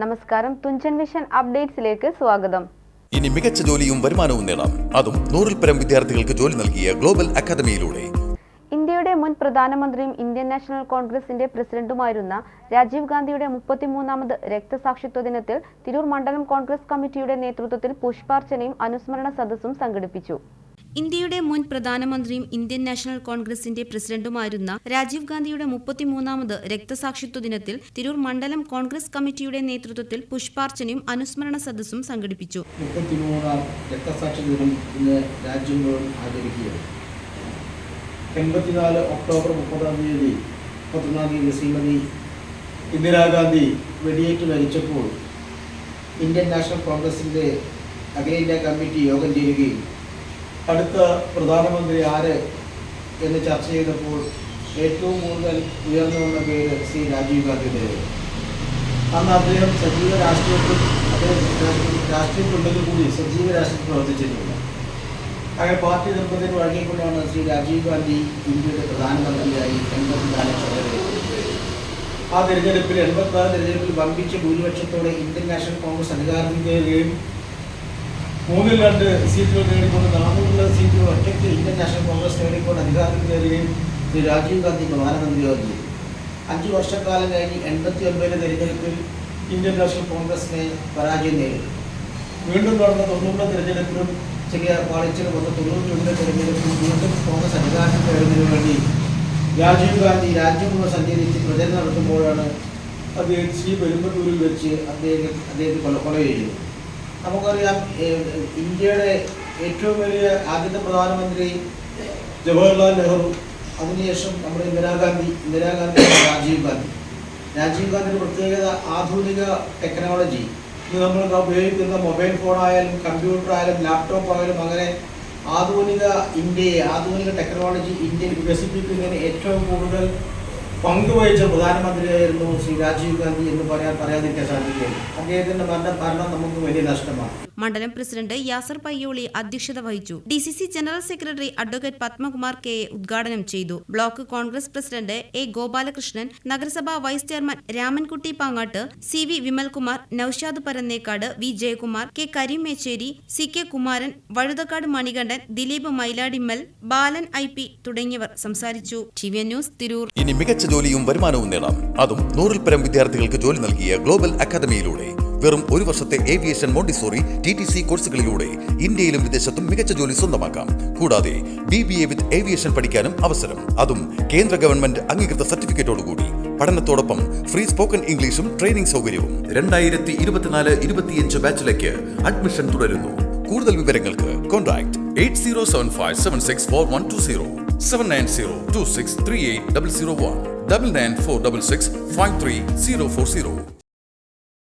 നമസ്കാരം, തുഞ്ചൻ വിഷൻ അപ്ഡേറ്റ്സിലേക്ക് സ്വാഗതം. ഇനി മികച്ച ജോലിയും വരുമാനവും നേടാം, അതും 100-ൽ പരം വിദ്യാർത്ഥികൾക്ക് ജോലി നൽകിയ ഗ്ലോബൽ അക്കാദമിയിലൂടെ. ഇന്ത്യയുടെ മുൻ പ്രധാനമന്ത്രിയും ഇന്ത്യൻ നാഷണൽ കോൺഗ്രസിന്റെ പ്രസിഡന്റുമായിരുന്ന രാജീവ് ഗാന്ധിയുടെ 33ാമത് രക്തസാക്ഷിത്വ ദിനത്തിൽ തിരൂർ മണ്ഡലം കോൺഗ്രസ് കമ്മിറ്റിയുടെ നേതൃത്വത്തിൽ പുഷ്പാർച്ചനയും അനുസ്മരണ സദസ്സും സംഘടിപ്പിച്ചു. ഇന്ത്യയുടെ മുൻ പ്രധാനമന്ത്രിയും ഇന്ത്യൻ നാഷണൽ കോൺഗ്രസിന്റെ പ്രസിഡന്റുമായിരുന്ന രാജീവ് ഗാന്ധിയുടെ 33ാമത് രക്തസാക്ഷിത്വ ദിനത്തിൽ തിരൂർ മണ്ഡലം കോൺഗ്രസ് കമ്മിറ്റിയുടെ നേതൃത്വത്തിൽ പുഷ്പാർച്ചനയും അനുസ്മരണ സദസ്സും സംഘടിപ്പിച്ചു. 33ാം രക്തസാക്ഷി ദിനം ഇന്ന് രാജ്യം മുഴുവൻ ആചരിക്കുകയാണ്. 84 ഒക്ടോബർ 31 തീയതി ശ്രീമതി ഇന്ദിരാഗാന്ധി വെടിയേറ്റ് മരിച്ചപ്പോൾ ഇന്ത്യൻ നാഷണൽ കോൺഗ്രസിൻ്റെ അഖിലേന്ത്യാ കമ്മിറ്റി യോഗം ചേരുകയും അടുത്ത പ്രധാനമന്ത്രി ആര് എന്ന് ചർച്ച ചെയ്തപ്പോൾ ഏറ്റവും കൂടുതൽ ഉയർന്നു വന്ന പേര് ശ്രീ രാജീവ് ഗാന്ധിയുടേത്. അന്ന് അദ്ദേഹം സജീവ രാഷ്ട്രീയത്തിലുണ്ടെങ്കിൽ കൂടി സജീവ രാഷ്ട്രീയത്തിൽ പ്രവർത്തിച്ചിട്ടുണ്ട്. അങ്ങനെ പാർട്ടി നിർബന്ധത്തിന് വഴങ്ങിക്കൊണ്ടാണ് ശ്രീ രാജീവ് ഗാന്ധി ഇന്ത്യയുടെ പ്രധാനമന്ത്രിയായി 84 ചുമതലയേറ്റത്. ആ തിരഞ്ഞെടുപ്പിൽ 84 തിരഞ്ഞെടുപ്പിൽ വമ്പിച്ച ഭൂരിപക്ഷത്തോടെ ഇന്ത്യൻ നാഷണൽ കോൺഗ്രസ് അധികാരത്തിൽ കയറുകയും 3-2 സീറ്റുകൾ നേടിക്കൊണ്ട് 400 സീറ്റുകൾ ഒറ്റയ്ക്ക് ഇന്ത്യൻ നാഷണൽ കോൺഗ്രസ് നേടിക്കൊണ്ട് അധികാരത്തിൽ കയറുകയും ശ്രീ രാജീവ് ഗാന്ധി പ്രധാനമന്ത്രിയാവുകയും ചെയ്തു. 5 വർഷക്കാലം കഴിഞ്ഞ് 89 തിരഞ്ഞെടുപ്പിൽ ഇന്ത്യൻ നാഷണൽ കോൺഗ്രസിനെ പരാജയം നേരിട്ടു. വീണ്ടും നടന്ന 90 തിരഞ്ഞെടുപ്പിലും ചെറിയ പാളിച്ചകൾ വന്ന 91 തിരഞ്ഞെടുപ്പിൽ വീണ്ടും കോൺഗ്രസ് അധികാരത്തിൽ കയറുന്നതിന് വേണ്ടി രാജീവ് ഗാന്ധി രാജ്യം മുഴുവൻ സഞ്ചരിച്ച് പ്രചരണം നടത്തുമ്പോഴാണ് അദ്ദേഹം ശ്രീ പെരുമ്പത്തൂരിൽ വെച്ച് അദ്ദേഹത്തെ കൊല ചെയ്തു. നമുക്കറിയാം, ഇന്ത്യയുടെ ഏറ്റവും വലിയ ആദ്യത്തെ പ്രധാനമന്ത്രി ജവഹർലാൽ നെഹ്റു, അതിനുശേഷം നമ്മുടെ ഇന്ദിരാഗാന്ധി രാജീവ് ഗാന്ധിയുടെ പ്രത്യേകത ആധുനിക ടെക്നോളജി. ഇന്ന് നമ്മൾ ഉപയോഗിക്കുന്ന മൊബൈൽ ഫോണായാലും കമ്പ്യൂട്ടർ ആയാലും ലാപ്ടോപ്പ് ആയാലും അങ്ങനെ ആധുനിക ടെക്നോളജി ഇന്ത്യയിൽ വികസിപ്പിക്കുന്നതിന് ഏറ്റവും കൂടുതൽ പങ്കുവഹിച്ച പ്രധാനമന്ത്രിയായിരുന്നു ശ്രീ രാജീവ് ഗാന്ധി എന്ന് പറയാതിരിക്കാൻ സാധിക്കും. അദ്ദേഹത്തിന്റെ മരണം നമുക്ക് വലിയ നഷ്ടമാണ്. മണ്ഡലം പ്രസിഡന്റ് യാസർ പയ്യോളി അധ്യക്ഷത വഹിച്ചു. DCC general secretary advocate Padmakumar KA ഉദ്ഘാടനം ചെയ്തു. Block Congress president A Gopalakrishnan, നഗരസഭാ vice chairman Ramankutty Pangatt, CV Vimalkumar, Noushad Parannekkad, V Jayakumar, K Karimecheri, CK Kumaran, Vazhuthakkad Manikandan, Dileep Mailadimmal, Balan IP തുടങ്ങിയവർ സംസാരിച്ചു. TVN news Tirur. ഇനി മികച്ച ജോലിയും വരുമാനവും നേടാം, അതും 100-ൽ പരം വിദ്യാർത്ഥികൾക്ക് ജോലി നൽകിയ ഗ്ലോബൽ അക്കാദമിയിലൂടെ. വെറും 1 വർഷത്തെ ഏവിയേഷൻ മോണ്ടിസോറി TTC കോഴ്സുകളിലൂടെ ഇന്ത്യയിലും വിദേശത്തും മികച്ച ജോലി സ്വന്തമാക്കാം. കൂടാതെ BBA വിത്ത് ഏവിയേഷൻ പഠിക്കാനും അവസരം, അതും കേന്ദ്ര ഗവൺമെന്റ് അംഗീകൃത സർട്ടിഫിക്കറ്റോടുകൂടി. പഠനത്തോടൊപ്പം ഫ്രീ സ്പോക്കൺ ഇംഗ്ലീഷും ട്രെയിനിംഗ് സൗകര്യവും. 2024-25 ബാച്ചിലേക്ക് അഡ്മിഷൻ തുടരുന്നു. കൂടുതൽ വിവരങ്ങൾക്ക് കോൺടാക്ട് 8075764120 79026380001 99466534040.